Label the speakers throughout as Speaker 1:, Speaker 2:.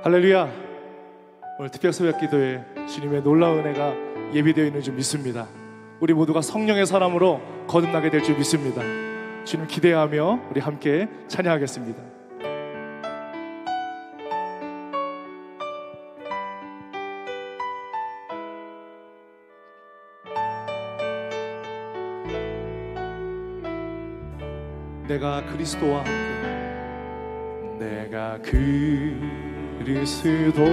Speaker 1: 할렐루야. 오늘 특별 새벽 기도에 주님의 놀라운 은혜가 예비되어 있는 줄 믿습니다. 우리 모두가 성령의 사람으로 거듭나게 될 줄 믿습니다. 주님 기대하며 우리 함께 찬양하겠습니다. 내가 그리스도와 함께, 내가 그리스도와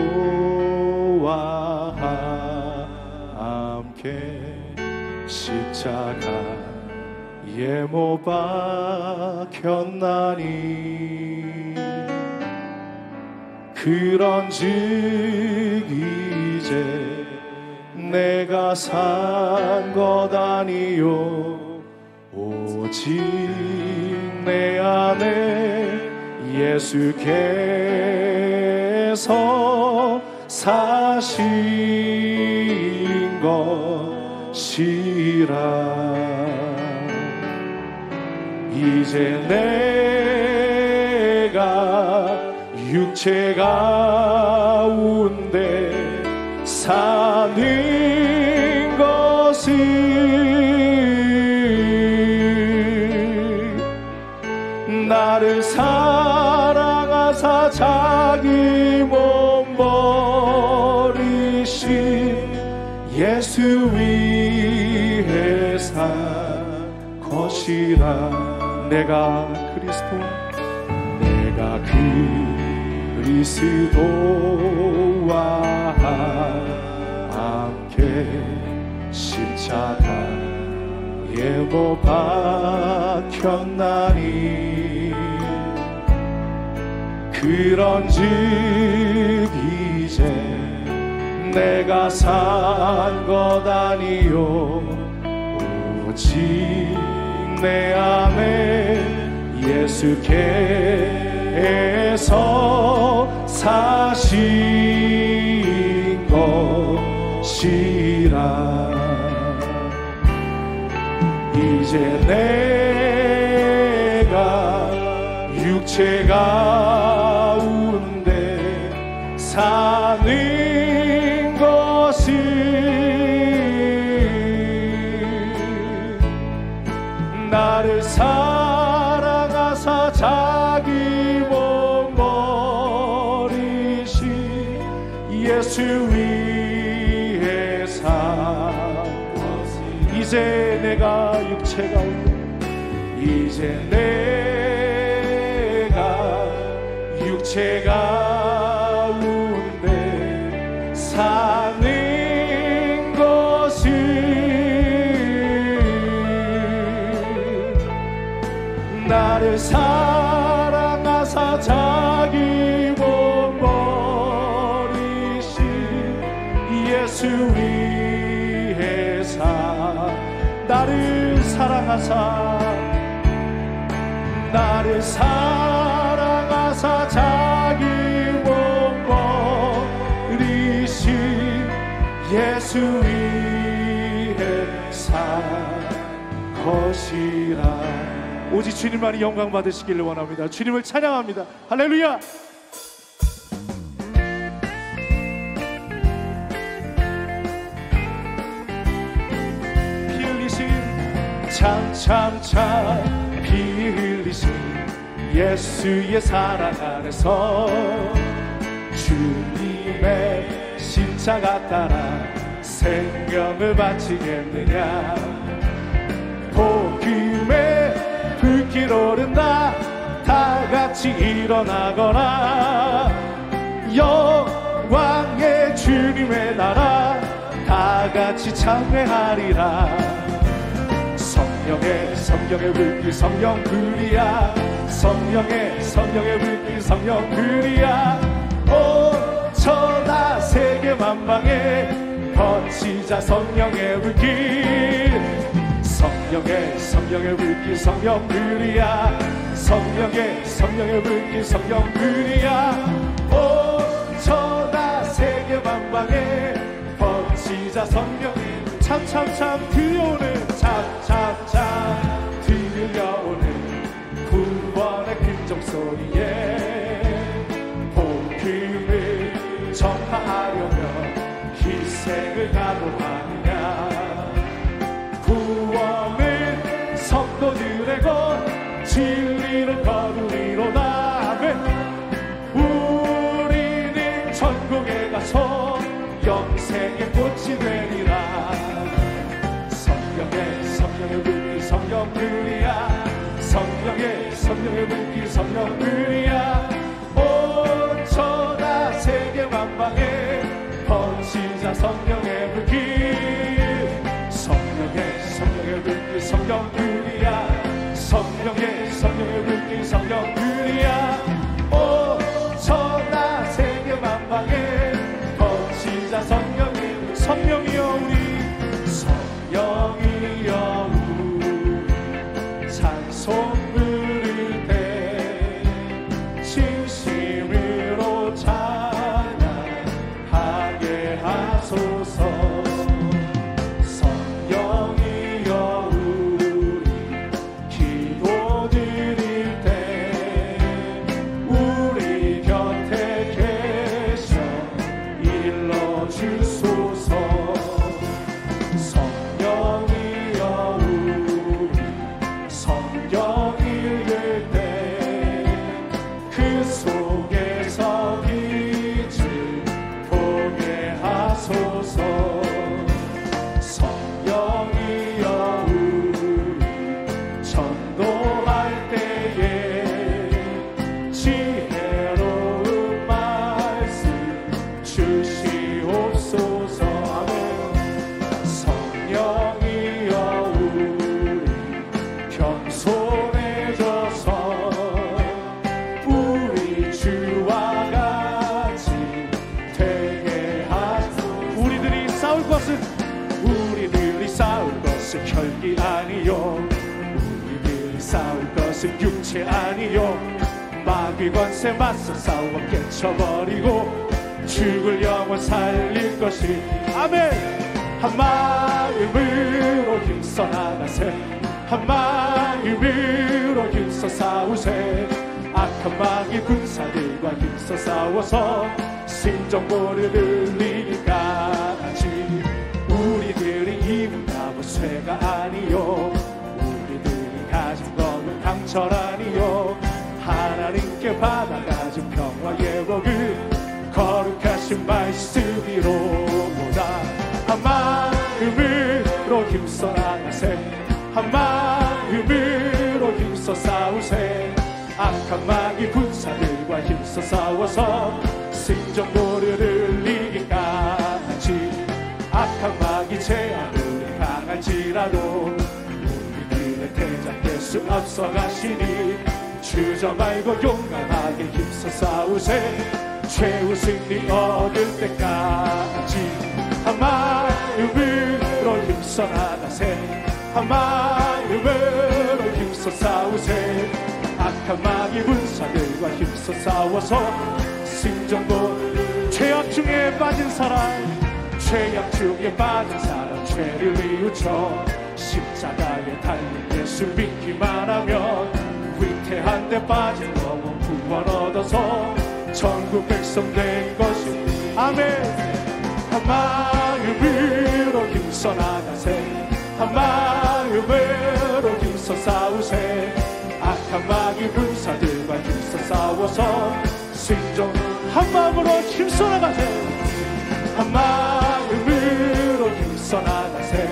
Speaker 1: 함께 십자가에 못 박혔나니, 그런즉 이제 내가 산 것 아니요 오직 내 안에 예수께서 사신 것이라. 이제 내가 육체 가운데 사는 것은 나를 사랑하사 자기 몸 버리신 예수 위해 산 것이라. 내가 그리스도와 함께 십자가에 못 박혔나니, 그런즉 이제 내가 산 것 아니요 오직 내 안에 예수께서 사신 것이라. 이제 내가 육체 가운데 사는 것은 나를 사랑하사 자기 몸 버리신 예수 위해 산 것이. 이제 내가 육체 가운데, 이제 내가 육체 가운데 사는 것은 나를 사랑하사 자기 몸 버리신 예수 위해 산. 나를 사랑하사 자기 몸 버리신 예수 위해 산 것이라. 오직 주님만이 영광 받으시기를 원합니다. 주님을 찬양합니다. 할렐루야. 피 흘리신 참참참 피 흘리신 예수의 사랑 안에서 주님의 십자가 따라 생명을 바치겠느냐. 복음의 불길 오른다 다 같이 일어나거나, 영광의 주님의 나라 다 같이 찬양하리라. 성령의 불길 성령 불이야. 성령의 불길 성령 불이야. 온 천하 세계 만방에 번지자 성령의 불길. 성령의 불길 성령 불이야. 성령의 불길 성령 불이야. 온 천하 세계 만방에 번지자 성령의. 참참참 들려오는 참참참 들려오는 구원의 큰종소리에 복음을 성도들의 것 진리를 거두리로다. 아멘. 우리는 천국에 가서 영생의 꽃이 되리라. 성령의 불길 성령들이야. 성령의 불길 성령들이야. 온 천하 세계 만방에 번지자 성령의 불길. 성령의 불길 성령들이야. 성령의 불길 성령들이야. 온 천하 세계 만방에 번지자 성령이여 우리 성령이여 우리 찬송 부를 때 진심으로 찬양하게 하소서. 성령이여 우리 기도 드릴 때 우리 곁에 계셔 일러주소서. 성령이여 우리 성경 읽을 때 그 속에서 빛을 보게 하소서. 성령이여 우리 전도할 때에 지혜로운 말씀 주시옵소서. 아멘. 성령이여 우리 겸손해져서 우리 주와 같이 되게 하소서. 우리들이 싸울 것은 혈기 아니요. 우리들이 싸울 것은 육체 아니요. 마귀 권세 맞서 싸워 깨쳐버리고 죽을 영혼 살릴 것이. 아멘. 한 마음으로 힘써 나가세. 한 마음으로 힘써 싸우세. 악한 마귀 군사들과 힘써 싸워서 승전보를 늘리기까지. 우리들이 입은 갑옷 쇠가 아니요. 우리들이 가진 것은 강철 아니요. 하나님께 받아가진 평화의 복을 거룩하신 말씀이로보다. 한 마음으로 힘써 나가세. 한 마음으로 힘써 싸우세. 악한 마귀 군사들과 힘써 싸워서 승전보를 흘리기까지. 악한 마귀 제한으로 강할지라도 우리들의 대장 예수 앞서가시니 주저 말고 용감하게 힘써 싸우세. 최후 승리 얻을 때까지. 한 마음으로 힘써 나가세. 한 마음으로 힘써 싸우세. 악한 마귀 군사들과 힘써 싸워서 승전보. 죄악 중에 빠진 사람, 죄악 중에 빠진 사람 죄를 뉘우쳐 십자가에 달린 예수 믿기만 하면 위태한 데 빠진 영혼 구원 얻어서 전국 백성 된 것이. 아멘. 한 마음으로 힘써 나가세. 한 마음으로 힘써 싸우세. 악한 마귀 군사들과 힘써 싸워서 승전. 한 마음으로 힘써 나가세. 한 마음으로 힘써 나가세.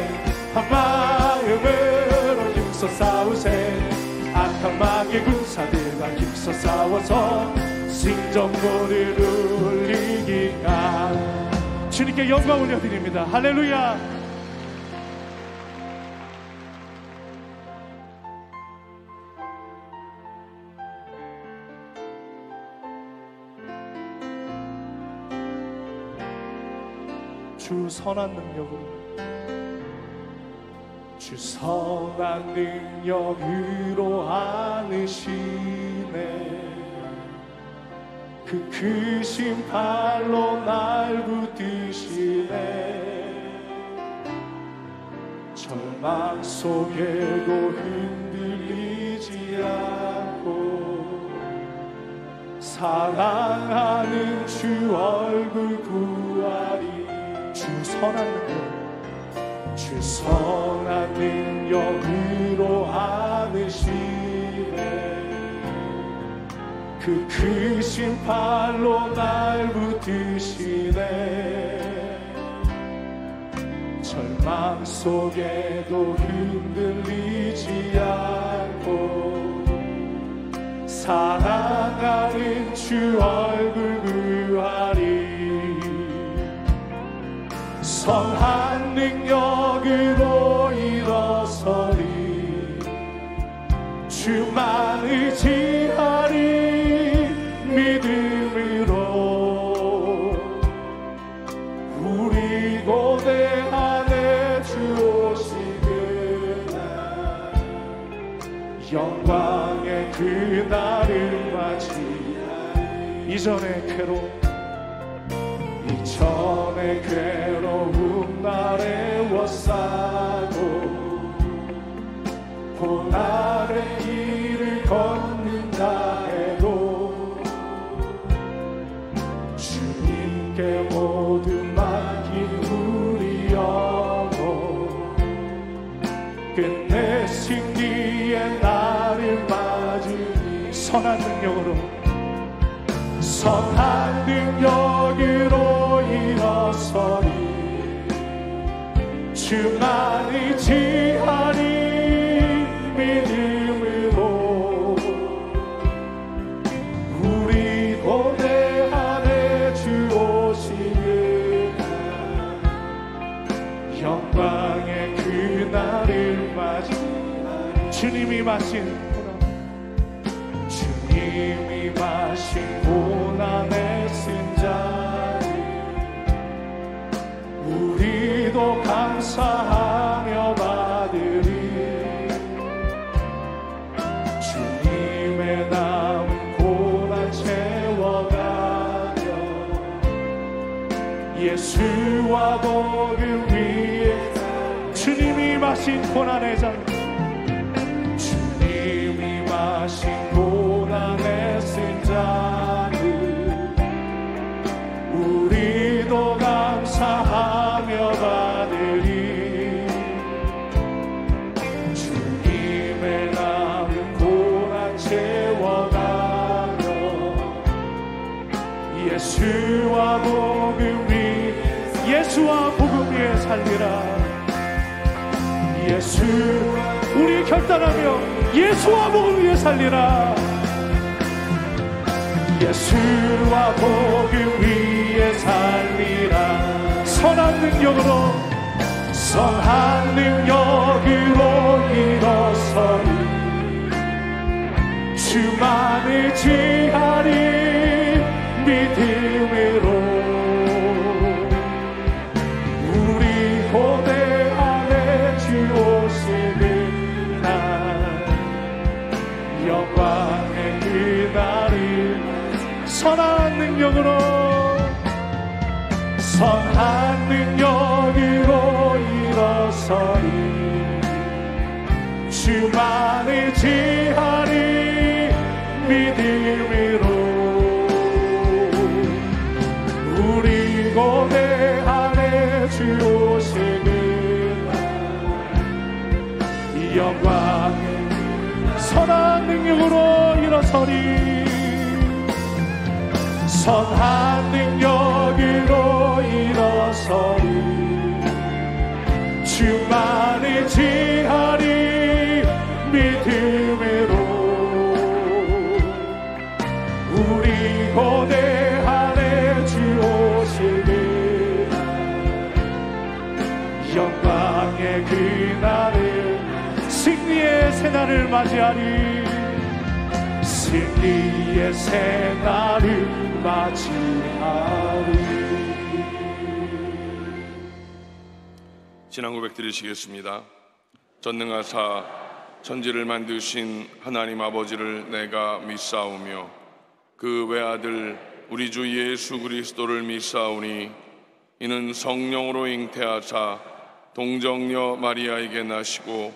Speaker 1: 한 마음으로 힘써 싸우세. 악한 마귀 군사들과 힘써 싸워서 승전보를 울리기가. 주님께 영광 올려드립니다. 할렐루야. 주 선한 능력으로, 주 선한 능력으로 안으시네. 그 크신 팔로 날 붙드시네. 절망 속에도 흔들리지 않고 사랑하는 주 얼굴 구하리. 주 선한 능력, 주 선한 능력으로
Speaker 2: 받으시네. 그 크신 팔로 날 붙드시네. 절망 속에도 흔들리지 않고 사랑하는 주 얼굴 구하리. 선한 능력으로 일어서리. 주만 의지하리. 믿음으로 우리 고대 안에 주 오시는 날, 영광의 그날을 맞이하리. 이전의 괴로움 날에 워싸고 고난의 길을 걷는다 해도 주님께 모두 맡긴 우리 영혼, 끝내신 뒤에 나를 맞으니 선한 능력으로 일어서리. 주만 의지하리. 믿음으로 우리 고대 안에 주 오시는 날, 영광의 그날을 맞이하리. 주님이 마신 고난의 승자를 우리도 감사하며 받으리. 주님의 남은 고난 채워가며 예수와 복음 위에 주님이 마신 고난의 잔, 주님이 마신 고난의 승자를 우리도 감사하며 받으리. 주님의 남은 고난 채워가며 예수와 복음 위에 살리라. 우리 결단하며 예수와 복음 위에 살리라. 예수와 복음 위에 살리라. 선한 능력으로 일어서리. 주만 의지하리. 믿음으로 우리 고대 안에 주 오시는 날, 영광의 그날을 선한 능력으로 일어서리. 주만 의지하리. 믿음으로 우리 고대 안에 주 오시는 날, 영광의 선한 능력으로 일어서리. 선한 능력으로 일어서리. 주만 의지하리. 믿음으로 우리 고대 안에 주 오시는 날, 영광의 그날을 승리의 새날을 맞이하리. 승리의 새날을 맞이하리.
Speaker 3: 신앙 고백 드리시겠습니다. 전능하사 천지를 만드신 하나님 아버지를 내가 믿사오며 그 외아들 우리 주 예수 그리스도를 믿사오니 이는 성령으로 잉태하사 동정녀 마리아에게 나시고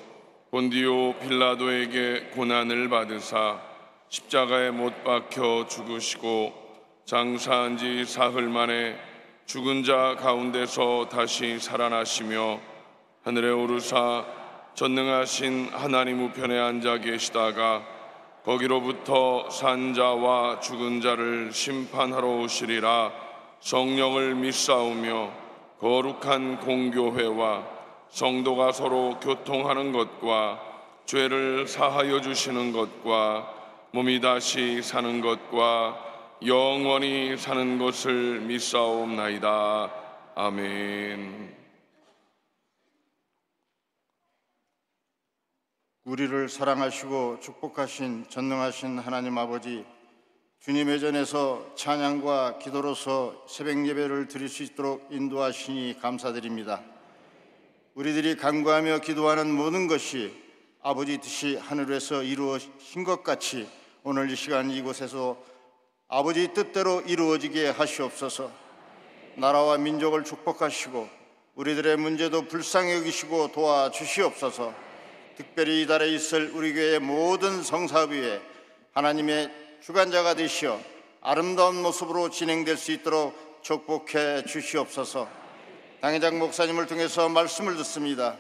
Speaker 3: 본디오 빌라도에게 고난을 받으사 십자가에 못 박혀 죽으시고 장사한 지 사흘 만에 죽은 자 가운데서 다시 살아나시며 하늘에 오르사 전능하신 하나님 우편에 앉아 계시다가 거기로부터 산자와 죽은 자를 심판하러 오시리라. 성령을 믿사오며 거룩한 공교회와 성도가 서로 교통하는 것과 죄를 사하여 주시는 것과 몸이 다시 사는 것과 영원히 사는 것을 믿사옵나이다. 아멘.
Speaker 4: 우리를 사랑하시고 축복하신 전능하신 하나님 아버지, 주님의 전에서 찬양과 기도로서 새벽 예배를 드릴 수 있도록 인도하시니 감사드립니다. 우리들이 간구하며 기도하는 모든 것이 아버지 뜻이 하늘에서 이루어진 것 같이 오늘 이 시간 이곳에서 아버지 뜻대로 이루어지게 하시옵소서. 나라와 민족을 축복하시고 우리들의 문제도 불쌍히 여기시고 도와주시옵소서. 특별히 이달에 있을 우리 교회의 모든 성사위에 하나님의 주관자가 되시어 아름다운 모습으로 진행될 수 있도록 축복해 주시옵소서. 당회장 목사님을 통해서 말씀을 듣습니다.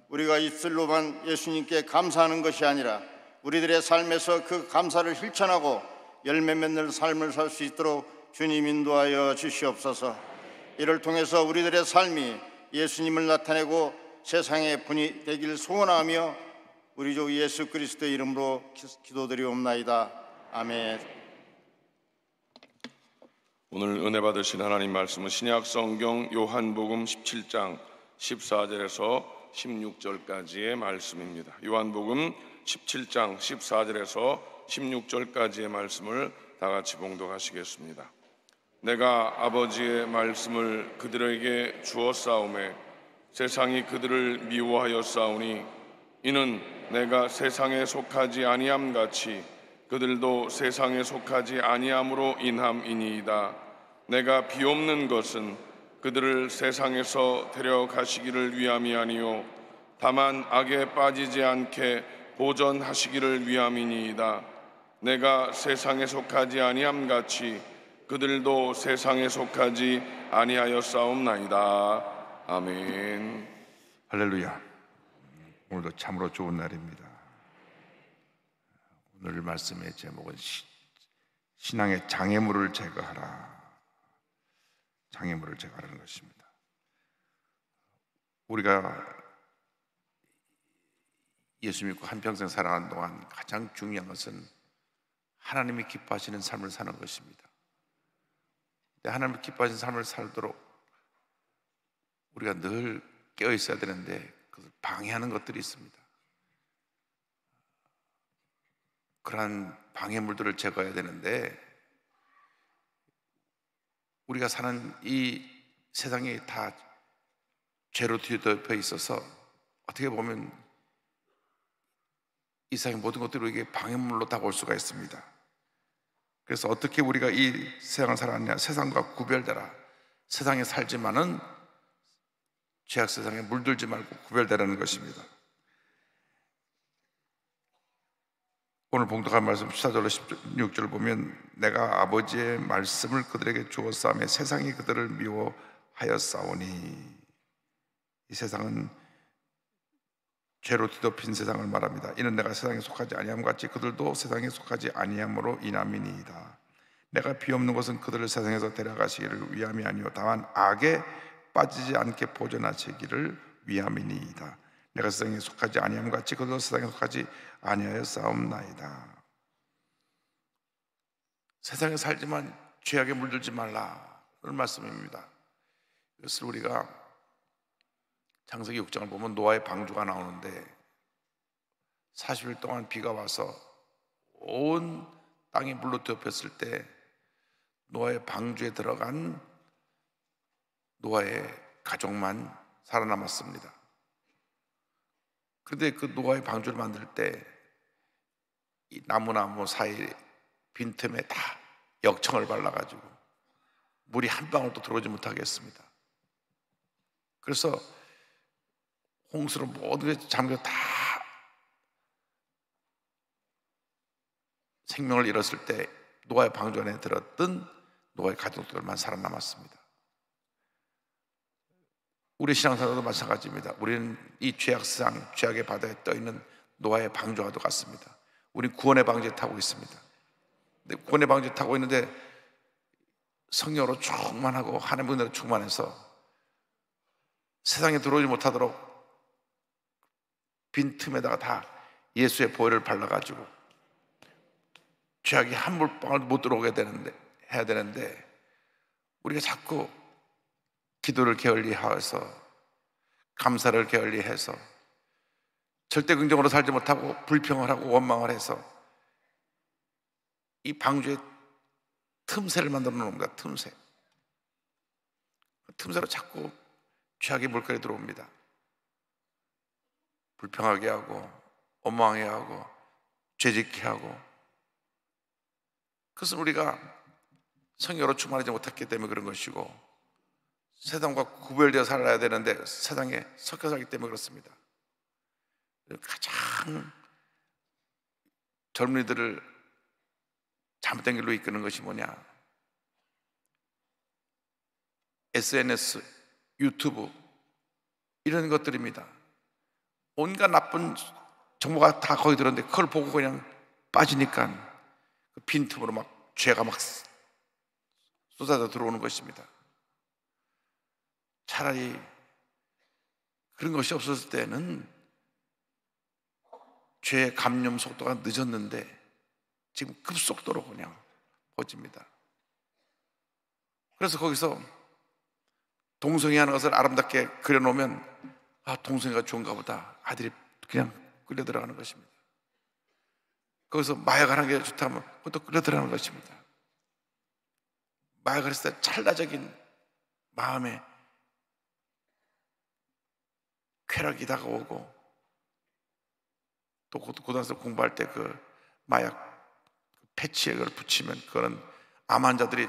Speaker 4: 우리가 입술로만 예수님께 감사하는 것이 아니라 우리들의 삶에서 그 감사를 실천하고 열매 맺는 삶을 살 수 있도록 주님 인도하여 주시옵소서. 이를 통해서 우리들의 삶이 예수님을 나타내고 세상의 분이 되길 소원하며 우리 주 예수 그리스도의 이름으로 기도드리옵나이다. 아멘.
Speaker 3: 오늘 은혜 받으신 하나님 말씀은 신약 성경 요한복음 17장 14절에서 16절까지의 말씀입니다. 요한복음 17장 14절에서 16절까지의 말씀을 다 같이 봉독하시겠습니다. 내가 아버지의 말씀을 그들에게 주었사오매 세상이 그들을 미워하였사오니 이는 내가 세상에 속하지 아니함 같이 그들도 세상에 속하지 아니함으로 인함이니이다. 내가 비옵는 것은 그들을 세상에서 데려가시기를 위함이 아니요 다만 악에 빠지지 않게 보전하시기를 위함이니이다. 내가 세상에 속하지 아니함 같이 그들도 세상에 속하지 아니하였사옵나이다. 아멘.
Speaker 5: 할렐루야. 오늘도 참으로 좋은 날입니다. 오늘 말씀의 제목은 신앙의 장애물을 제거하라. 장애물을 제거하라는 것입니다. 우리가 예수 믿고 한평생 살아가는 동안 가장 중요한 것은 하나님이 기뻐하시는 삶을 사는 것입니다. 하나님이 기뻐하시는 삶을 살도록 우리가 늘 깨어 있어야 되는데 그것을 방해하는 것들이 있습니다. 그러한 방해물들을 제거해야 되는데 우리가 사는 이 세상이 다 죄로 뒤덮여 있어서 어떻게 보면 이 세상의 모든 것들이 우리에게 방해물로 다가올 수가 있습니다. 그래서 어떻게 우리가 이 세상을 살았냐? 세상과 구별되라. 세상에 살지만은 죄악 세상에 물들지 말고 구별되라는 것입니다. 오늘 봉독한 말씀 14절로 16절을 보면 내가 아버지의 말씀을 그들에게 주었사오매 세상이 그들을 미워하였사오니, 이 세상은 죄로 뒤덮인 세상을 말합니다. 이는 내가 세상에 속하지 아니함 같이 그들도 세상에 속하지 아니함으로 인함이니이다. 내가 비옵는 것은 그들을 세상에서 데려가시기를 위함이 아니요 다만 악에 빠지지 않게 보존하시기를 위함이니이다. 내가 세상에 속하지 아니함 같이 그들도 세상에 속하지 아니하였사옵나이다. 세상에 살지만 죄악에 물들지 말라는 말씀입니다. 이것을 우리가 창세기 6장을 보면 노아의 방주가 나오는데 40일 동안 비가 와서 온 땅이 물로 뒤덮였을 때 노아의 방주에 들어간 노아의 가족만 살아남았습니다. 그런데 그 노아의 방주를 만들 때 이 나무 사이 빈틈에 다 역청을 발라가지고 물이 한 방울도 들어오지 못하게 했습니다. 그래서 홍수로 모든 게 잠겨 다 생명을 잃었을 때 노아의 방주 안에 들었던 노아의 가족들만 살아남았습니다. 우리 신앙생활도 마찬가지입니다. 우리는 이 죄악상, 죄악의 바다에 떠있는 노아의 방주와도 같습니다. 우리는 구원의 방주에 타고 있습니다. 근데 구원의 방주에 타고 있는데 성령으로 충만하고 하나님의 은혜로 충만해서 세상에 들어오지 못하도록 빈틈에다가 다 예수의 보혈을 발라가지고 죄악이 한 물방울 못 들어오게 해야 되는데 우리가 자꾸 기도를 게을리해서 감사를 게을리해서 절대 긍정으로 살지 못하고 불평을 하고 원망을 해서 이 방주에 틈새를 만들어 놓은 겁니다. 틈새로 자꾸 죄악의 물결이 들어옵니다. 불평하게 하고 원망하게 하고 죄짓게 하고. 그것은 우리가 성령으로 충만하지 못했기 때문에 그런 것이고 세상과 구별되어 살아야 되는데 세상에 섞여 살기 때문에 그렇습니다. 가장 젊은이들을 잘못된 길로 이끄는 것이 뭐냐? SNS, 유튜브 이런 것들입니다. 온갖 나쁜 정보가 다 거기 들었는데 그걸 보고 그냥 빠지니까 그 빈틈으로 막 죄가 막 쏟아져 들어오는 것입니다. 차라리 그런 것이 없었을 때는 죄의 감염 속도가 늦었는데 지금 급속도로 그냥 퍼집니다. 그래서 거기서 동성이 하는 것을 아름답게 그려놓으면 아, 동성이가 좋은가 보다. 아들이 그냥 끌려 들어가는 것입니다. 거기서 마약 하는 게 좋다면 그것도 끌려 들어가는 것입니다. 마약을 했을 때 찰나적인 마음에 쾌락이 다가오고 또 고등학생 공부할 때 그 마약 패치에 그걸 붙이면 그거는 암 환자들이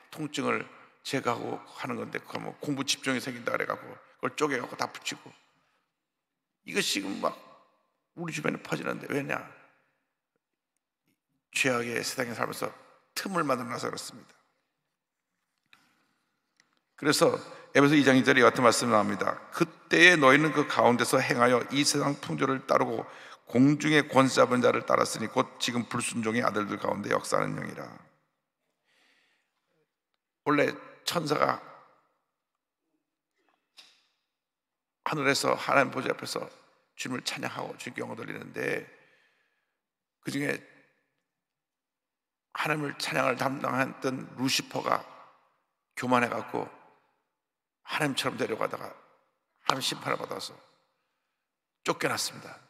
Speaker 5: 통증을 제거하고 하는 건데 그거 뭐 공부 집중이 생긴다 그래갖고 그걸 쪼개갖고 다 붙이고 이것이 지금 막 우리 주변에 퍼지는데 왜냐? 죄악의 세상에 살면서 틈을 만들어놔서 그렇습니다. 그래서 에베소 2장 2절에 같은 말씀이 나옵니다. 그때에 너희는 그 가운데서 행하여 이 세상 풍조를 따르고 공중의 권세 잡은 자를 따랐으니 곧 지금 불순종의 아들들 가운데 역사하는 영이라. 원래 천사가 하늘에서 하나님 보좌 앞에서 주님을 찬양하고 주님께 영광 돌리는데 그 중에 하나님을 찬양을 담당했던 루시퍼가 교만해갖고 하나님처럼 되려가다가 하나님 심판을 받아서 쫓겨났습니다.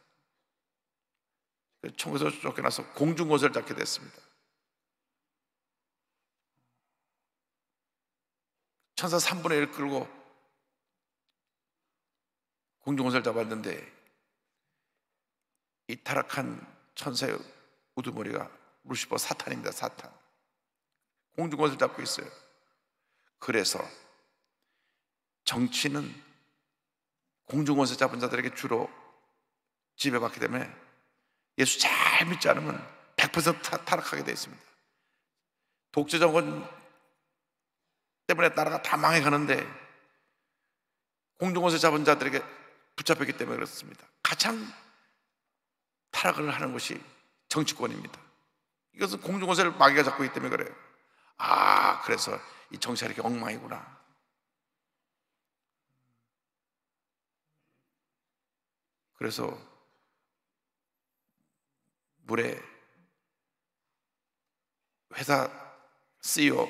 Speaker 5: 천국에서 쫓겨나서 공중권세를 잡게 됐습니다. 천사 3분의 1 끌고 공중권세를 잡았는데 이 타락한 천사의 우두머리가 루시퍼 사탄입니다. 사탄. 공중권세를 잡고 있어요. 그래서 정치는 공중권세 잡은 자들에게 주로 지배받기 때문에 예수 잘 믿지 않으면 100% 타락하게 되어 있습니다. 독재 정권 때문에 나라가 다 망해가는데 공중권세 잡은 자들에게 붙잡혔기 때문에 그렇습니다. 가장 타락을 하는 것이 정치권입니다. 이것은 공중권세를 마귀가 잡고 있기 때문에 그래요. 아, 그래서 이 정치가 이렇게 엉망이구나. 그래서 물에 회사 CEO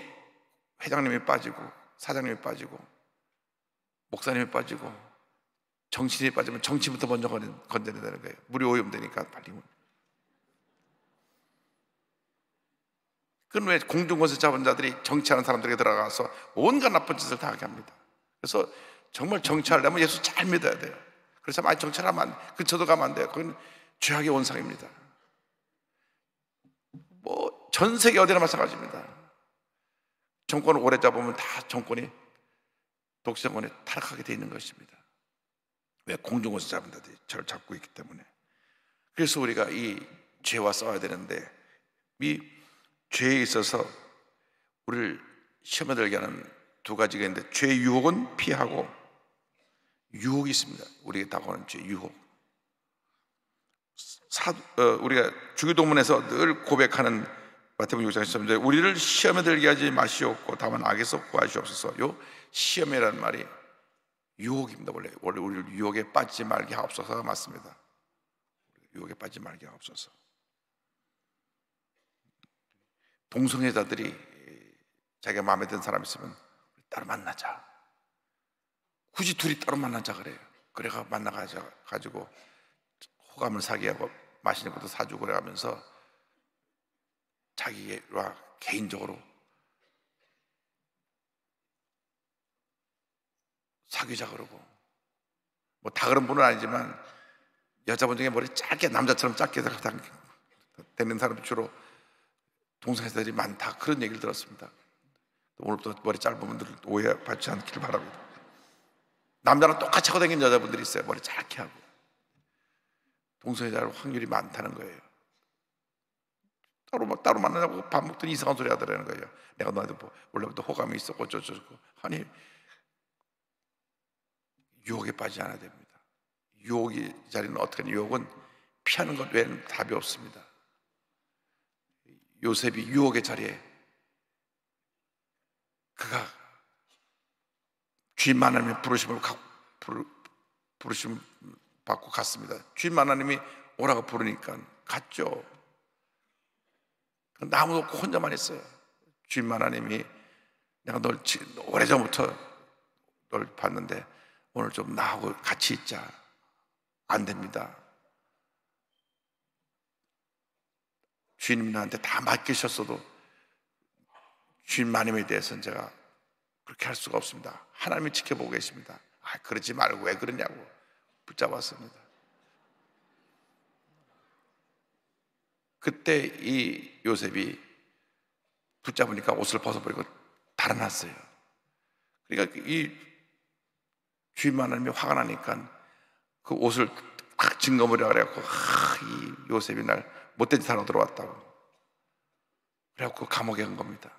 Speaker 5: 회장님이 빠지고 사장님이 빠지고 목사님이 빠지고 정치인이 빠지면 정치부터 먼저 건져야 되는 거예요. 물이 오염되니까 빨리. 그건 왜 공중권세 잡은 자들이 정치하는 사람들에게 들어가서 온갖 나쁜 짓을 다 하게 합니다. 그래서 정말 정치하려면 예수 잘 믿어야 돼요. 그래서 많이 정치를 하면 안 돼. 근처도 가면 안 돼요. 그건 죄악의 원상입니다. 뭐 전 세계 어디나 마찬가지입니다. 정권을 오래 잡으면 다 정권이 독재 정권에 타락하게 돼 있는 것입니다. 왜? 공중권세 잡은 자들이 저를 잡고 있기 때문에. 그래서 우리가 이 죄와 싸워야 되는데 이 죄에 있어서 우리를 시험에 들게 하는 두 가지가 있는데 죄의 유혹은 피하고 유혹이 있습니다. 우리에게 다가오는 죄, 유혹. 우리가 주기도문에서 늘 고백하는 마태복음 6장 13절에 우리를 시험에 들게 하지 마시옵고 다만 악에서 구하시옵소서. 요 시험이라는 말이 유혹입니다. 원래 우리를 유혹에 빠지지 말게 하옵소서가 맞습니다. 유혹에 빠지지 말게 하옵소서. 동성애자들이 자기가 마음에 드는 사람 있으면 따로 만나자. 굳이 둘이 따로 만나자 그래요. 그래가 만나가지고 호감을 사게 하고 맛있는 것도 사주고 그래가면서 자기와 개인적으로 사귀자 그러고, 뭐 다 그런 분은 아니지만 여자분 중에 머리 짧게 남자처럼 짧게 되는 사람이 주로 동성애자들이 많다, 그런 얘기를 들었습니다. 오늘부터 머리 짧은 분들 오해받지 않기를 바랍니다. 남자랑 똑같이 하고 다니는 여자분들이 있어요. 머리 짧게 하고. 동성애자 확률이 많다는 거예요. 따로 만나자고 밥 먹더니 이상한 소리 하더라는 거예요. 내가 너한테 원래부터 호감이 있었고 어쩌고. 아니, 유혹에 빠지지 않아야 됩니다. 유혹이 자리는 어떻게 하냐? 유혹은 피하는 것 외에는 답이 없습니다. 요셉이 유혹의 자리에 그가 주인 하나님의 부르심을 받고 갔습니다. 주인 하나님이 오라고 부르니까 갔죠. 아무도 없고 혼자만 있어요. 주인 하나님이 내가 널 오래전부터 널 봤는데 오늘 좀 나하고 같이 있자. 안 됩니다. 주인님이 나한테 다 맡기셨어도 주인 하나님에 대해서는 제가 그렇게 할 수가 없습니다. 하나님이 지켜보고 계십니다. 그러지 말고 왜 그러냐고 붙잡았습니다. 그때 이 요셉이 붙잡으니까 옷을 벗어버리고 달아났어요. 그러니까 이 주인 하나님이 화가 나니까 그 옷을 탁 징거버리라 그래갖고 이 요셉이 날 못된 짓 하러 들어왔다고 그래갖고 감옥에 간 겁니다.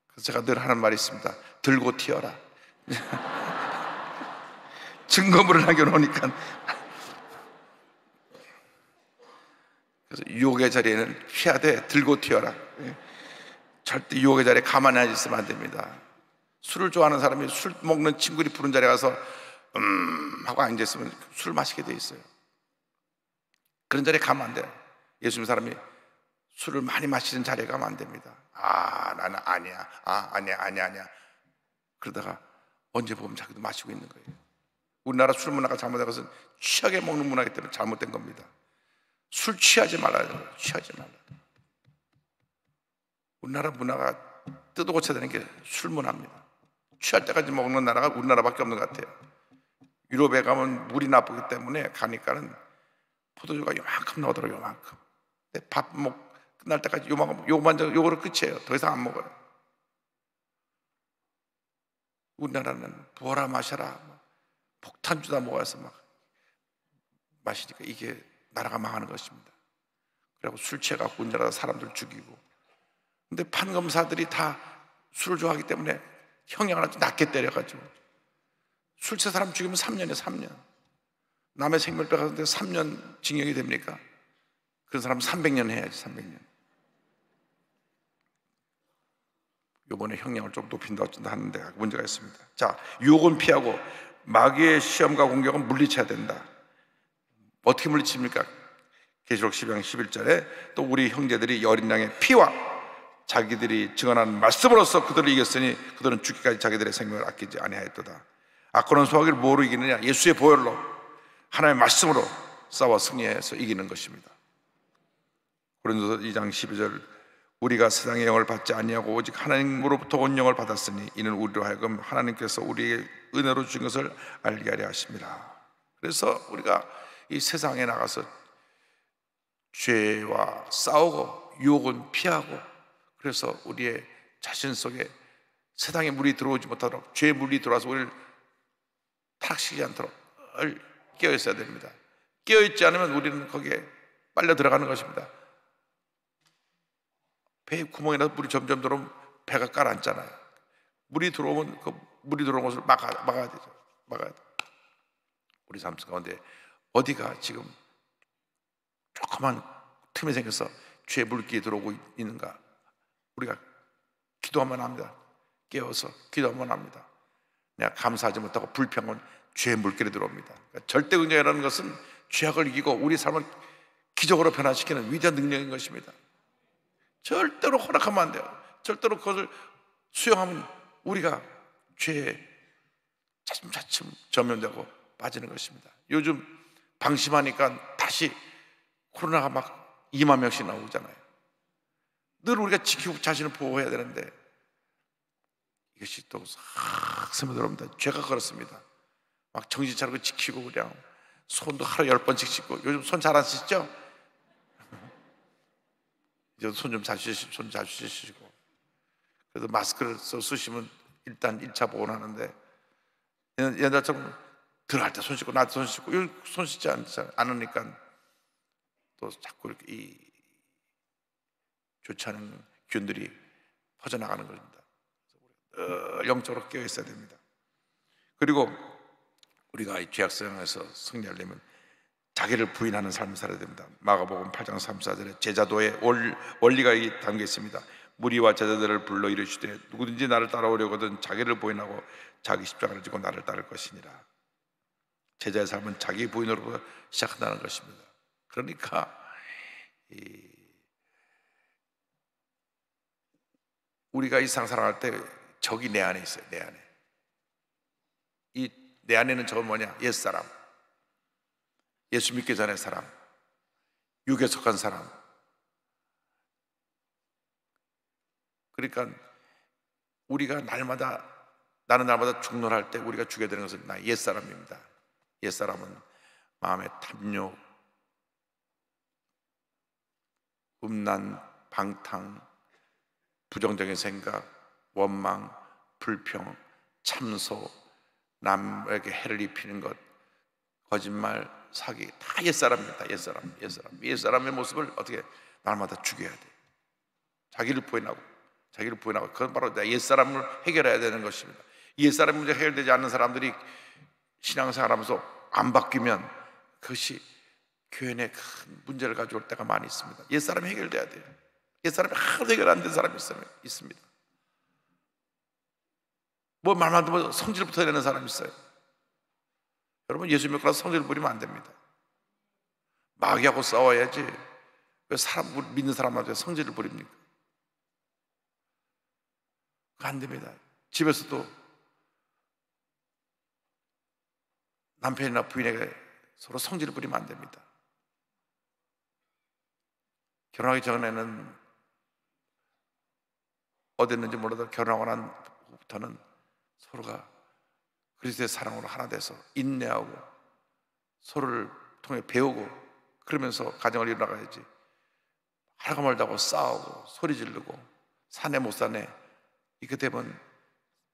Speaker 5: 그래서 제가 늘 하는 말이 있습니다. 들고 튀어라. 증거물을 남겨놓으니까. 그래서 유혹의 자리에는 피하되 들고 튀어라. 절대 유혹의 자리에 가만히 있으면 안 됩니다. 술을 좋아하는 사람이 술 먹는 친구들이 부른 자리에 가서 하고 앉아있으면 술을 마시게 돼 있어요. 그런 자리에 가면 안 돼요. 예수 믿는 사람이 술을 많이 마시는 자리에 가면 안 됩니다. 나는 아니야. 아니야. 그러다가 언제 보면 자기도 마시고 있는 거예요. 우리나라 술 문화가 잘못된 것은 취하게 먹는 문화이기 때문에 잘못된 겁니다. 술 취하지 말아야 돼요. 취하지 말아야 돼요. 우리나라 문화가 뜯어 고쳐야 되는 게 술 문화입니다. 취할 때까지 먹는 나라가 우리나라밖에 없는 것 같아요. 유럽에 가면 물이 나쁘기 때문에 가니까는 포도주가 요만큼 나오더라고요. 요만큼. 근데 밥 끝날 때까지 요거로 끝이에요. 더 이상 안 먹어요. 우리나라는 부어라 마셔라 폭탄 주다 먹어서 막 마시니까 이게 나라가 망하는 것입니다. 그리고 술 취해갖고 우리나라 사람들 죽이고. 근데 판검사들이 다 술을 좋아하기 때문에 형량을 아주 낮게 때려가지고 술 취해 사람 죽이면 3년이에요. 3년. 남의 생명 뺏었는데 3년 징역이 됩니까? 그런 사람은 300년 해야지. 300년. 이번에 형량을 좀 높인다 어쩐다 하는데 문제가 있습니다. 자, 유혹은 피하고 마귀의 시험과 공격은 물리쳐야 된다. 어떻게 물리칩니까? 계시록 12장 11절에 또 우리 형제들이 어린 양의 피와 자기들이 증언하는 말씀으로써 그들을 이겼으니 그들은 죽기까지 자기들의 생명을 아끼지 아니하였도다. 악고는 소화기를 뭐로 이기느냐? 예수의 보혈로 하나님의 말씀으로 싸워 승리해서 이기는 것입니다. 고린도서 2장 12절 우리가 세상의 영을 받지 아니하고 오직 하나님으로부터 온 영을 받았으니 이는 우리로 하여금 하나님께서 우리에게 은혜로 주신 것을 알게 하려 하십니다. 그래서 우리가 이 세상에 나가서 죄와 싸우고 유혹은 피하고 그래서 우리의 자신 속에 세상의 물이 들어오지 못하도록 죄의 물이 들어와서 우리를 타락시키지 않도록 깨어있어야 됩니다. 깨어있지 않으면 우리는 거기에 빨려 들어가는 것입니다. 배에 구멍이라도 물이 점점 들어오면 배가 가라앉잖아요. 물이 들어오면 그 물이 들어오는 것을 막아야 되죠. 막아야 돼. 우리 삶 가운데 어디가 지금 조그만 틈이 생겨서 죄의 물길이 들어오고 있는가? 우리가 기도하면 합니다. 깨워서 기도하면 합니다. 내가 감사하지 못하고 불평은 죄의 물길에 들어옵니다. 그러니까 절대 긍정이라는 것은 죄악을 이기고 우리 삶을 기적으로 변화시키는 위대한 능력인 것입니다. 절대로 허락하면 안 돼요. 절대로 그것을 수용하면 우리가 죄에 차츰차츰 전면되고 빠지는 것입니다. 요즘 방심하니까 다시 코로나가 막 2만 명씩 나오잖아요. 늘 우리가 지키고 자신을 보호해야 되는데 이것이 또 싹 스며들어옵니다. 죄가 그렇습니다. 막 정신 차리고 지키고 그냥 손도 하루 10번씩 씻고, 요즘 손 잘 안 씻죠? 이제 손 좀 자주 씻으시고. 그래도 마스크를 쓰시면 일단 1차 보건하는데, 옛날처럼 들어갈 때 손 씻고 나갈 때 손 씻고, 요즘 손 씻지 않으니까 또 자꾸 이렇게 이 좋지 않은 균들이 퍼져나가는 겁니다. 영적으로 깨어 있어야 됩니다. 그리고 우리가 이 죄악성에서 승리하려면 자기를 부인하는 삶을 살아야 됩니다. 마가복음 8장 34절에 제자도의 원리가 담겨 있습니다. 무리와 제자들을 불러 이르시되 누구든지 나를 따라오려거든 자기를 부인하고 자기 십자가를 지고 나를 따를 것이니라. 제자의 삶은 자기 부인으로부터 시작한다는 것입니다. 그러니까 우리가 이 세상 살아갈 때 적이 내 안에 있어요. 내 안에. 내 안에는 저건 뭐냐? 옛사람, 예수 믿기 전의 사람, 육에 속한 사람. 그러니까 우리가 나는 날마다 죽노할 때 우리가 죽게 되는 것은 나의 옛사람입니다. 옛사람은 마음의 탐욕, 음란, 방탕, 부정적인 생각, 원망, 불평, 참소, 남에게 해를 입히는 것, 거짓말, 사기, 다 옛사람입니다. 옛사람의 모습을 어떻게 날마다 죽여야 돼. 자기를 부인하고 그건 바로 옛사람을 해결해야 되는 것입니다. 옛사람 문제 해결되지 않는 사람들이 신앙생활하면서 안 바뀌면 그것이 교회 내 큰 문제를 가져올 때가 많이 있습니다. 옛사람이 해결돼야 돼요. 옛사람이 하나도 해결 안 된 사람이 있습니다. 뭐 말만 듣면 성질부터 내는 사람이 있어요. 여러분, 예수 믿고 나서 성질 부리면 안 됩니다. 마귀하고 싸워야지 왜 믿는 사람한테 성질을 부립니까? 그거 안 됩니다. 집에서도 남편이나 부인에게 서로 성질을 부리면 안 됩니다. 결혼하기 전에는 어땠는지 몰라도 결혼하고 난 후부터는 서로가 그리스도의 사랑으로 하나 돼서 인내하고 서로를 통해 배우고 그러면서 가정을 이뤄나가야지. 하루가 멀다고 싸우고 소리 지르고 사내 못 사내 이렇게 되면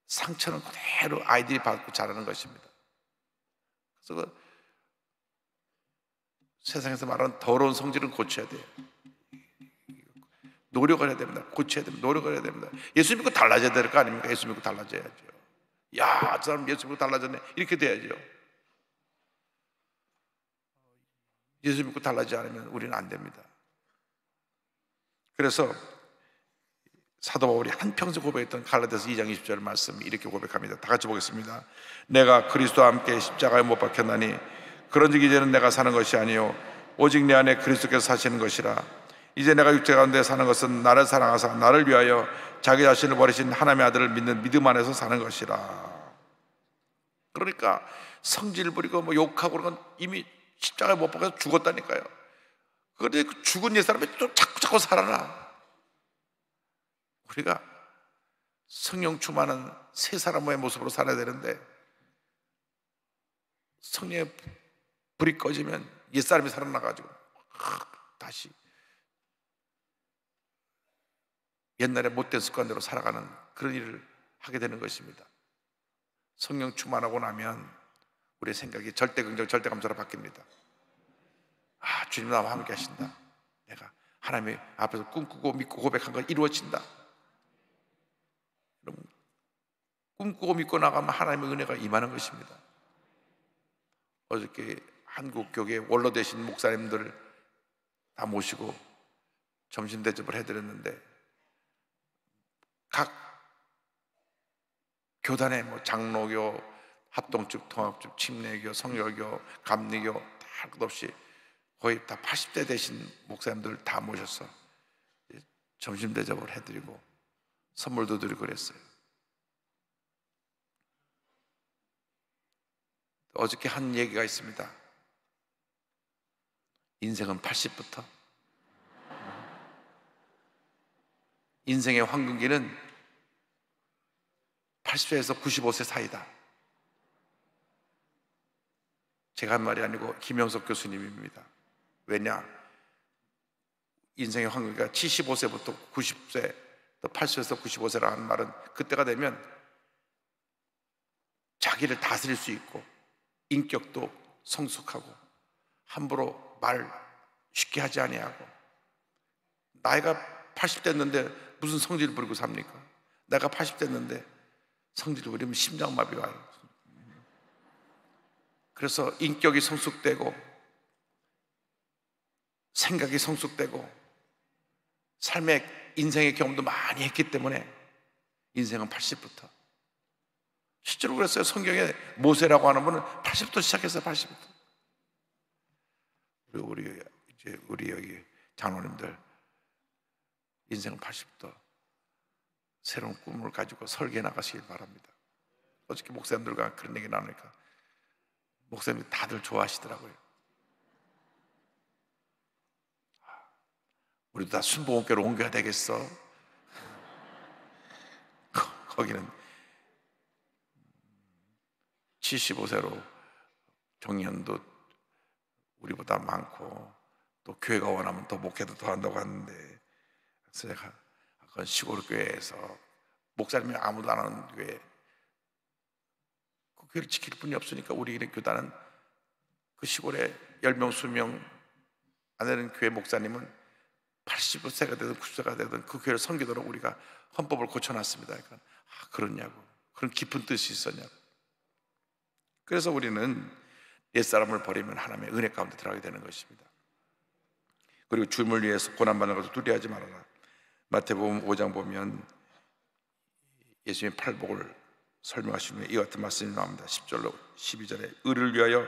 Speaker 5: 상처는 그대로 아이들이 받고 자라는 것입니다. 그래서 그 세상에서 말하는 더러운 성질은 고쳐야 돼요. 노력을 해야 됩니다. 고쳐야 됩니다. 노력을 해야 됩니다. 예수 믿고 달라져야 될 거 아닙니까? 예수 믿고 달라져야죠. 야, 저 사람 예수 믿고 달라졌네. 이렇게 돼야죠. 예수 믿고 달라지지 않으면 우리는 안 됩니다. 그래서 사도 바울이 한평생 고백했던 갈라디아서 2장 20절 말씀 이렇게 고백합니다. 다 같이 보겠습니다. 내가 그리스도와 함께 십자가에 못 박혔나니 그런즉 이제는 내가 사는 것이 아니요 오직 내 안에 그리스도께서 사시는 것이라. 이제 내가 육체 가운데 사는 것은 나를 사랑하사 나를 위하여 자기 자신을 버리신 하나님의 아들을 믿는 믿음 안에서 사는 것이라. 그러니까 성질 부리고 뭐 욕하고 그런 건 이미 십자가에 못 박혀서 죽었다니까요. 그런데 그 죽은 옛사람이 또 자꾸 살아나. 우리가 성령 충만한 새 사람의 모습으로 살아야 되는데 성령의 불이 꺼지면 옛사람이 살아나가지고 다시 옛날에 못된 습관대로 살아가는 그런 일을 하게 되는 것입니다. 성령 충만하고 나면 우리의 생각이 절대 긍정, 절대 감사로 바뀝니다. 아, 주님 나와 함께 하신다. 내가 하나님의 앞에서 꿈꾸고 믿고 고백한 건 이루어진다. 꿈꾸고 믿고 나가면 하나님의 은혜가 임하는 것입니다. 어저께 한국 교계 원로 되신 목사님들 다 모시고 점심 대접을 해드렸는데, 각 교단의 뭐 장로교, 합동측, 통합측, 침례교, 성결교, 감리교 다 할 것 없이 거의 다 80대 되신 목사님들 다 모셔서 점심 대접을 해드리고 선물도 드리고 그랬어요. 어저께 한 얘기가 있습니다. 인생은 80부터. 인생의 황금기는 80세에서 95세 사이다. 제가 한 말이 아니고 김영석 교수님입니다. 왜냐? 인생의 황금기가 75세부터 90세, 또 80세에서 95세라는 말은 그때가 되면 자기를 다스릴 수 있고 인격도 성숙하고 함부로 말 쉽게 하지 아니하고, 나이가 80 됐는데 무슨 성질 부리고 삽니까? 내가 80 됐는데 성질 부리면 심장마비 와요. 그래서 인격이 성숙되고 생각이 성숙되고 삶의 인생의 경험도 많이 했기 때문에 인생은 80부터. 실제로 그랬어요. 성경에 모세라고 하는 분은 80부터 시작했어요. 80부터. 우리 여기 장로님들 인생은 80부터 새로운 꿈을 가지고 설계해 나가시길 바랍니다. 어저께 목사님들과 그런 얘기 나누니까 목사님이 다들 좋아하시더라고요. 우리도 다 순복음교로 옮겨야 되겠어. 거기는 75세로 정년도 우리보다 많고 또 교회가 원하면 더 목회도 더 한다고 하는데, 그래서 제가 그건 시골 교회에서 목사님이 아무도 안 하는 교회, 그 교회를 지킬 분이 없으니까 우리 교단은 그 시골에 10명, 20명 안 되는 교회 목사님은 80세가 되든 90세가 되든 그 교회를 섬기도록 우리가 헌법을 고쳐놨습니다. 그러니까 그렇냐고, 그런 깊은 뜻이 있었냐고. 그래서 우리는 옛사람을 버리면 하나님의 은혜 가운데 들어가게 되는 것입니다. 그리고 주님을 위해서 고난받는 것을 두려워하지 말아라. 마태복음 5장 보면 예수님의 팔복을 설명하시면 이 같은 말씀이 나옵니다. 10절로 12절에 의를 위하여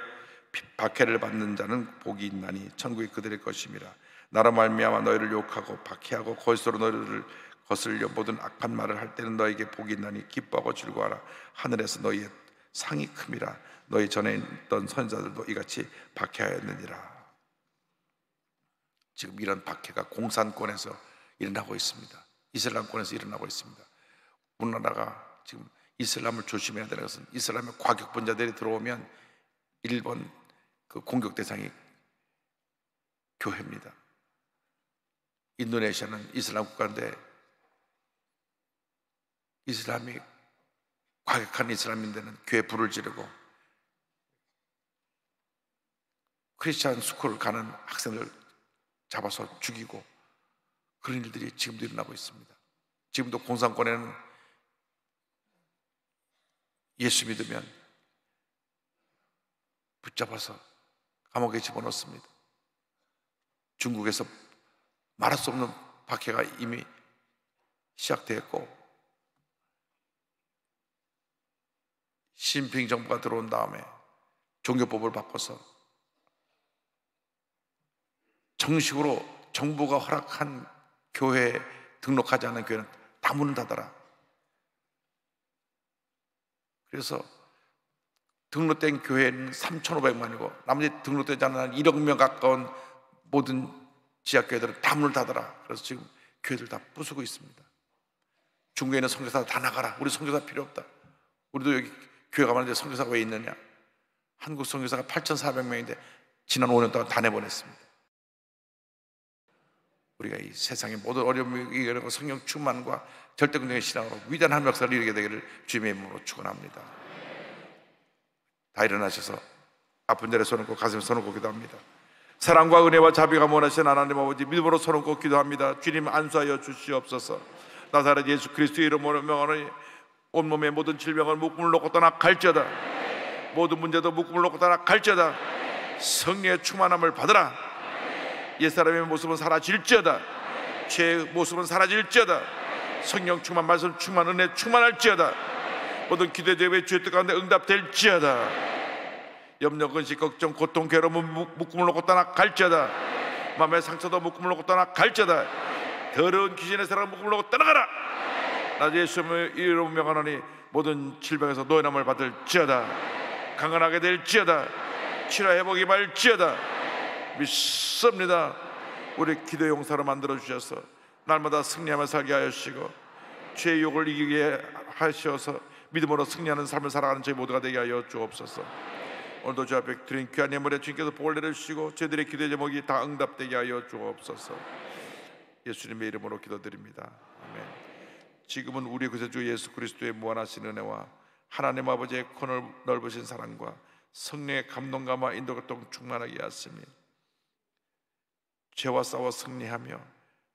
Speaker 5: 박해를 받는 자는 복이 있나니 천국이 그들의 것임이라. 나로 말미암아 너희를 욕하고 박해하고 거짓으로 너희를 거슬려 모든 악한 말을 할 때는 너에게 복이 있나니 기뻐하고 즐거워하라. 하늘에서 너희의 상이 큼이라. 너희 전에 있던 선지자들도 이같이 박해하였느니라. 지금 이런 박해가 공산권에서 일어나고 있습니다. 이슬람권에서 일어나고 있습니다. 우리나라가 지금 이슬람을 조심해야 되는 것은 이슬람의 과격분자들이 들어오면 1번 그 공격 대상이 교회입니다. 인도네시아는 이슬람 국가인데 이슬람이 과격한 이슬람인데는 교회 불을 지르고 크리스찬 스쿨을 가는 학생들 잡아서 죽이고 그런 일들이 지금도 일어나고 있습니다. 지금도 공산권에는 예수 믿으면 붙잡아서 감옥에 집어넣습니다. 중국에서 말할 수 없는 박해가 이미 시작되었고, 시진핑 정부가 들어온 다음에 종교법을 바꿔서 정식으로 정부가 허락한 교회에 등록하지 않은 교회는 다 문을 닫아라. 그래서 등록된 교회는 3,500만이고 나머지 등록되지 않은 1억 명 가까운 모든 지하교회들은 다 문을 닫아라. 그래서 지금 교회들 다 부수고 있습니다. 중국에 있는 선교사 다 나가라. 우리 선교사 필요 없다. 우리도 여기 교회가 많은데 선교사가 왜 있느냐. 한국 선교사가 8,400명인데 지난 5년 동안 다 내보냈습니다. 우리가 이 세상의 모든 어려움을 이겨내고 성령 충만과 절대긍정의 신앙으로 위대한 한 역사를 이루게 되기를 주님의 이름으로 축원합니다. 다 일어나셔서 아픈 자리에 손 얹고 가슴에 손 얹고 기도합니다. 사랑과 은혜와 자비가 원하시는 하나님 아버지, 믿음으로 손 얹고 기도합니다. 주님 안수하여 주시옵소서. 나사렛 예수 그리스도의 이름으로 명하노니 온몸의 모든 질병을 묶음을 놓고 떠나 갈지어다. 모든 문제도 묶음을 놓고 떠나갈지어다. 성령의 충만함을 받으라. 옛사람의 모습은 사라질지어다. 죄의 모습은 사라질지어다. 성령 충만, 말씀 충만, 은혜 충만할지어다. 모든 기도 예배 주의 뜻 가운데 응답될지어다. 염려, 근심, 걱정, 고통, 괴로움은 묶음을 놓고 떠나갈지어다. 마음의 상처도 묶음을 놓고 떠나갈지어다. 더러운 귀신의 사랑을 묶음을 놓고 떠나가라. 나 예수님의 이름으로 명하노니 모든 질병에서 노인함을 받을지어다. 강건하게 될지어다. 치료 회복이 말지어다. 믿습니다. 우리 기도 용사로 만들어 주셔서 날마다 승리하며 살게 하시고 죄의 유혹을 이기게 하셔서 믿음으로 승리하는 삶을 살아가는 저희 모두가 되게 하여 주옵소서. 오늘도 주 앞에 드린 귀한 예물에 주님께서 복을 내려주시고 저희들의 기도의 제목이 다 응답되게 하여 주옵소서. 예수님의 이름으로 기도드립니다. 아멘. 지금은 우리 구세주 예수 그리스도의 무한하신 은혜와 하나님 아버지의 코너 넓으신 사랑과 성령의 감동감과 인도교통 충만하게 하시며 죄와 싸워 승리하며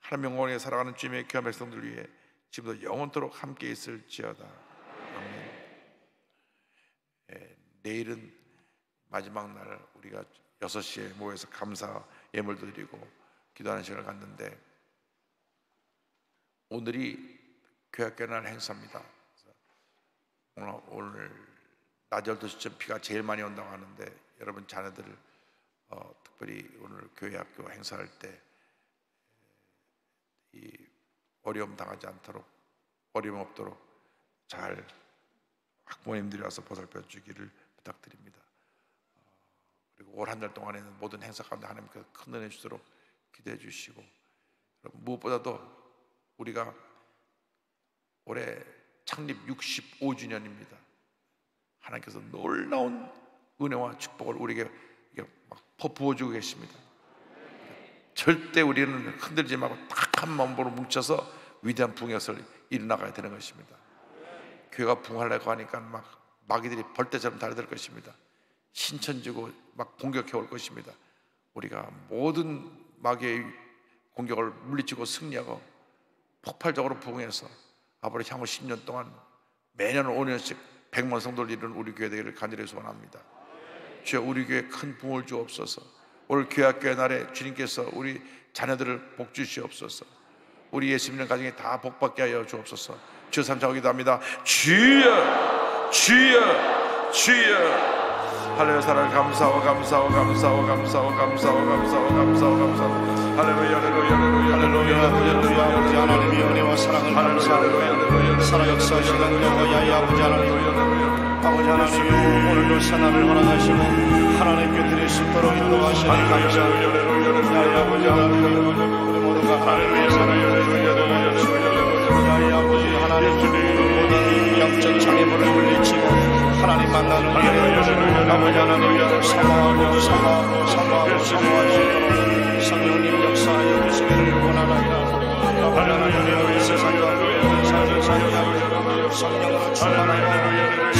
Speaker 5: 하나님 영광에 살아가는 주님의 귀한 백성들 위해 지금도 영원토록 함께 있을지어다. 아멘. 내일은 마지막 날 우리가 6시에 모여서 감사 예물도 드리고 기도하는 시간을 갖는데 오늘이 교회학교 날 행사입니다. 오늘 낮 12시쯤 비가 제일 많이 온다고 하는데 여러분 자녀들 특별히 오늘 교회학교 행사할 때 이 어려움 당하지 않도록 어려움 없도록 잘 학부모님들이 와서 보살펴 주기를 부탁드립니다. 그리고 올 한 달 동안에는 모든 행사 가운데 하나님께서 큰 은혜 주도록 기도해 주시고 무엇보다도 우리가 올해 창립 65주년입니다. 하나님께서 놀라운 은혜와 축복을 우리에게 막 퍼부어주고 계십니다. 절대 우리는 흔들지 말고 딱 한 마음으로 뭉쳐서 위대한 부흥을 일어나가야 되는 것입니다. 교회가 부흥하려고 하니까 막 마귀들이 벌떼처럼 달려들 것입니다. 신천지고 막 공격해 올 것입니다. 우리가 모든 마귀의 공격을 물리치고 승리하고 폭발적으로 부흥해서 앞으로 향후 10년 동안 매년 5년씩 100만 성도를 이루는 우리 교회 되기를 간절히 소원합니다. 주여 우리 교회에 큰 부흥을 주옵소서. 오늘 교회학교의 날에 주님께서 우리 자녀들을 복 주시옵소서. 우리 예수 믿는 가정에 다 복받게 하여 주옵소서. 주여 삼창하고 기도합니다. 주여 주여 주여. 할렐루야. 사랑을 감사하고 감사하고 감사하고 감사하고 감사하고 감사하고 감사하고 감사하고 할렐루야 할렐루야 할렐루야 할렐루야.
Speaker 4: 아버지 하나님의 은혜와 사랑을 감사하고 살아 역사하시는 여호와의 아버지 하나님, 아버지 하나님 오늘도 새날을 허락하시고 하나님께 드릴 수 있도록 인도하시니 감사합니다. 나의 아버지 하나님, 우리 모두가 하나님의 사랑을 나의 아버지 하나님 모든 영적 장애물을 물리치고 하나님 만나는 길에 아버지 하나님 사모하고 사모하고 사모하고 사모하시도록 성령님 역사하여 주시기를 원하나이다. 아버지 하나님 세상과 삶을 살게 하여 성령으로 충만하여